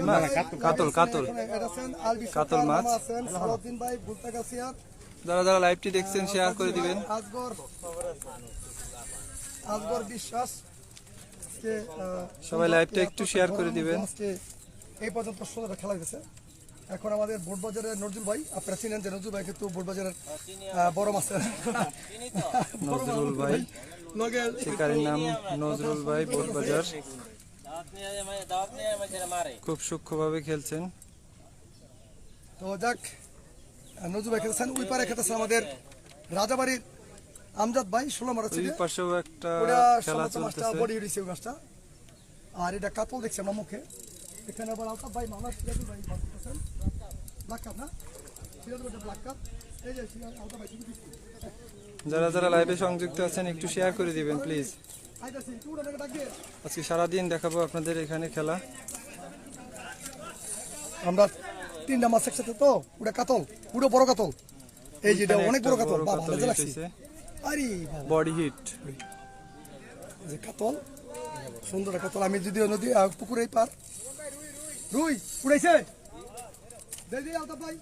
মাছ, কাতল কাতল কাতল মাছ। যারা যারা লাইভটি দেখছেন শেয়ার করে দিবেন। আজগর বিশ্বাস সবাই লাইভটা একটু শেয়ার করে দিবেন। এই পর্যন্ত 16টা খেলা হয়েছে। এখন আমাদের বোটবাজারের নজরুল ভাই, আপনারা চিনেন যে নজরুল ভাই কিন্তু বোটবাজারের বড় মাস্টার। নজরুল ভাই, শিকারীর নাম নজরুল ভাই, বোটবাজার। খুব সূক্ষ্মভাবে খেলছেন। তো যাক, নজরুল ভাই খেলছেন, ওই পারে খেলতেছে আমাদের রাজাবাড়ির আমজাদ ভাই 16 মারা ছিল। ওই পাশেও একটা খেলা চলতেছে। বডি হইছে ওই মাছটা। আর এটা কাতল দেখছি আমার মুখে। এখানে আবার আলতাফ ভাই, মামা সিরাজুল ভাই খেলতেছেন। ব্ল্যাক কাপ না? সিরাজুল ভাই ব্ল্যাক কাপ। এই যে আলতাফ ভাই তুমি দিচ্ছি। যারা যারা লাইভে সংযুক্ত আছেন একটু শেয়ার করে দিবেন প্লিজ। আইতাছি তুই ওটা ডাক দিয়ে। আজকে সারাদিন দেখাবো আপনাদের এখানে খেলা। আমরা 3টা মাছ একসাথে তো, ওটা কাতল, পুরো বড় কাতল। এই যে এটা অনেক বড় কাতল, বাবা মজা লাগছে। আরে বডি হিট যে কাতল, সুন্দর কাতল। আমি যদি নদী পুকুরে পার রুই উড়াইছে দে দি আলতাফ ভাই।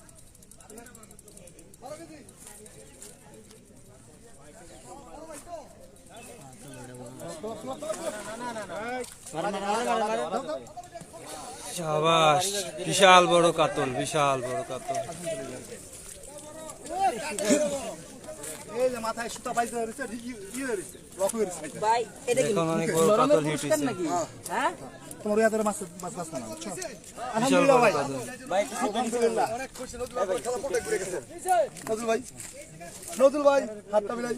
শাবাশ, বিশাল বড় কাতল, বিশাল বড় কাতল। এই যে মাথায় সুতা বাইতে হইছে, হইছে রক হইছে ভাই এটা কি এখন অনেক বড় কাতল হিট হইছে। নাকি? হ্যাঁ তোমার ইয়াদের মাছ বাস না। বিশাল বড় কাতল। ভাই আলহামদুলিল্লাহ অনেক খুশি। নজরুল ভাই খেলা পড়ে ঘুরে গেছে। নজরুল ভাই, নজরুল ভাই হাতটা মিলাই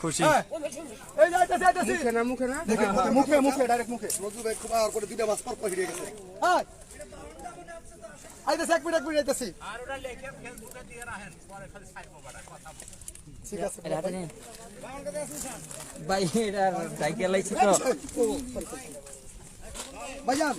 খুশি। এই যাইতাছে যাইতাছে মুখে না, মুখে না, মুখে মুখে ডাইরেক্ট মুখে। নজরুল ভাই খুব আর করে 2টা মাছ পর পর হিড়ে গেছে। হাই আইতাছে, এক মিনিট আইতাছি। আর ওটা লেখে ফেসবুকে দিয়ে রাখেন, পরে খালি সাইকো বাড়া কথা বল। ঠিক আছে ভাই এটা সাইকেল আইছে তো ভাইজান।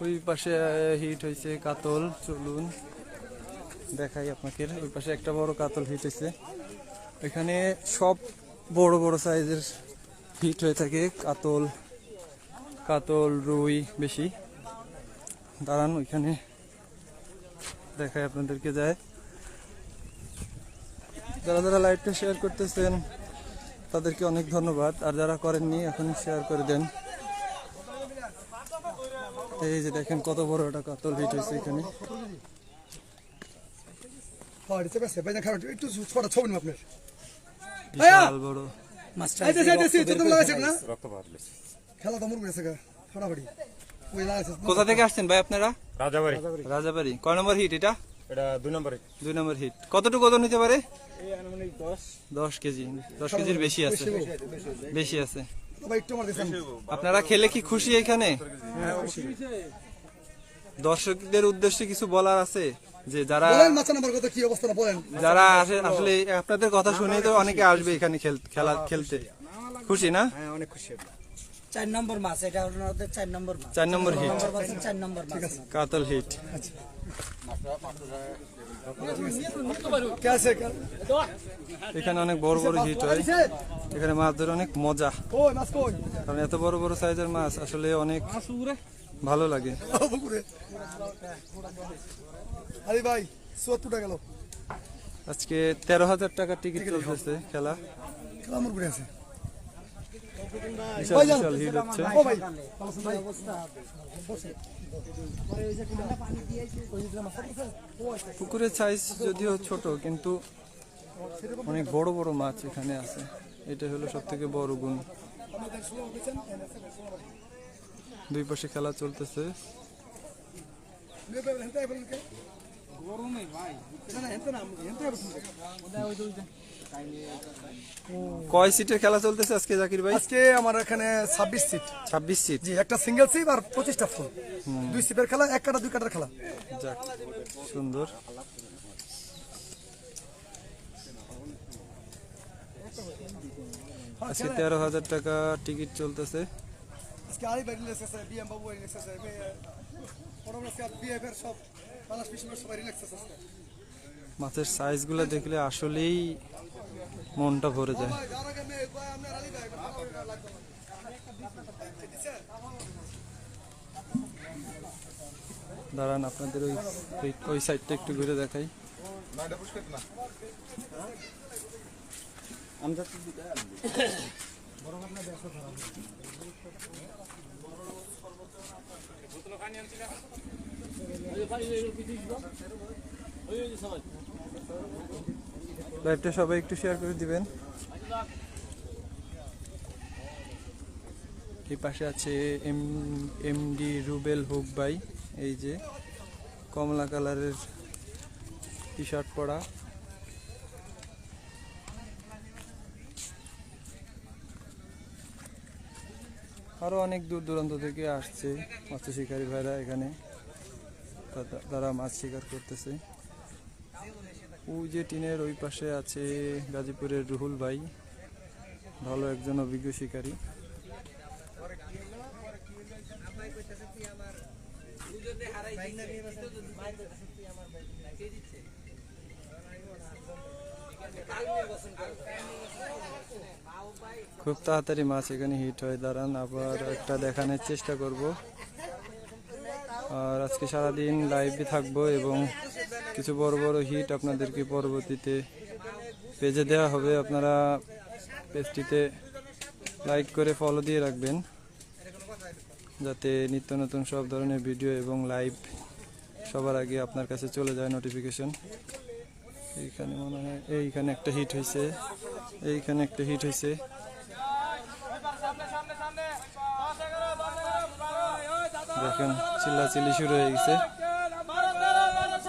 ওই পাশে হিট হয়েছে কাতল, চলুন দেখাই আপনাকে। ওই পাশে একটা বড় কাতল হিট হয়েছে। এখানে সব বড় বড় সাইজের হিট হয়ে থাকে। কাতল, কাতল, রুই বেশি। দাঁড়ান ওইখানে দেখাই আপনাদেরকে যায়। যারা যারা লাইভটা শেয়ার করতেছেন তাদেরকে অনেক ধন্যবাদ। আর যারা করেননি এখন শেয়ার করে দেন। এই যে দেখেন কত বড় একটা কাতল হিট হয়েছে এখানে। একটু ছোট ছবি নেব আপনার। বিশাল বড় খেলা তো মুরগি আছে ফটাফটি। কোথা থেকে আসছেন ভাই আপনারা? রাজাবাড়ি। রাজাবাড়ি। কয় নম্বর হিট এটা? এটা 2 নম্বরে। 2 নম্বর হিট। কতটুকু ওজন হতে পারে? 10 কেজি। 10 কেজির বেশি আছে, বেশি আছে। আপনারা খেলে কি খুশি এখানে? দর্শকদের উদ্দেশ্যে কিছু বলার আছে? যে যারা যারা আসলে আপনাদের কথা শুনে তো অনেকে আসবে এখানে খেলা খেলতে। খুশি না? হ্যাঁ অনেক খুশি। 4 নম্বর মাছ, এটা ওনাদের 4 নম্বর মাছ। 4 নম্বর হিট, 4 নম্বর মাছ কাতল হিট। এখানে অনেক বড় বড় হিট হয়। এখানে মাছ ধরে অনেক মজা, কারণ এত বড় বড় সাইজের মাছ আসলে অনেক ভালো লাগে। আজকে 13,000 টাকার টিকিট চলতেছে খেলা। বিশাল বিশাল হিট হচ্ছে। পুকুরের সাইজ যদিও ছোট কিন্তু অনেক বড় বড় মাছ এখানে আছে। এটা হলো সব থেকে বড় গুণ। দুই পাশে খেলা চলতেছে। কয় সিটের খেলা চলতেছে আজকে জাকির ভাই? আজকে আমার এখানে 26 সিট। 26 সিট। জি, একটা সিঙ্গেল সিট আর 25টা ফুল। 2 সিটের খেলা, 1 কাটা 2 কাটার খেলা। যাক, সুন্দর। আজকে 13,000 টাকা টিকিট চলতেছে। আজকে আরি বাইরে লেসেছে, বিএম বাবু বাইরে লেসেছে, বড় বড় সব বিএফ এর সব পালাশ পিছনে সবাই রিল্যাক্স আছে আজকে। মাছের সাইজগুলো দেখলে আসলেই মনটা ভরে যায়। যার আগে মে কয় আমরা রালি ভাই ভালো লাগবে না। দাঁড়ান আপনাদের ওই সাইডটা একটু ঘুরে দেখাই। লাইভটা সবাই একটু শেয়ার করে দিবেন। এই পাশে আছে এমডি রুবেল হুক ভাই, এই যে কমলা কালারের টি শার্ট পরা। আরো অনেক দূর দূরান্ত থেকে আসছে মৎস্য শিকারী ভাইরা এখানে, তারা মাছ শিকার করতেছে। ওই যে টিনের ওই পাশে আছে গাজীপুরের রুহুল ভাই, ভালো একজন অভিজ্ঞ শিকারী। খুব তাড়াতাড়ি মাছ এখানে হিট হয়। দাঁড়ান আবার একটা দেখানোর চেষ্টা করব। আর আজকে সারাদিন লাইভে থাকবো এবং কিছু বড় বড় হিট আপনাদেরকে পরবর্তীতে পেজে দেওয়া হবে। আপনারা পেজটিতে লাইক করে ফলো দিয়ে রাখবেন যাতে নিত্য নতুন সব ধরনের ভিডিও এবং লাইভ সবার আগে আপনার কাছে চলে যায় নোটিফিকেশন। এইখানে মনে হয় এইখানে একটা হিট হয়েছে, এইখানে একটা হিট হয়েছে। দেখেন চিল্লাচিল্লি শুরু হয়ে গেছে।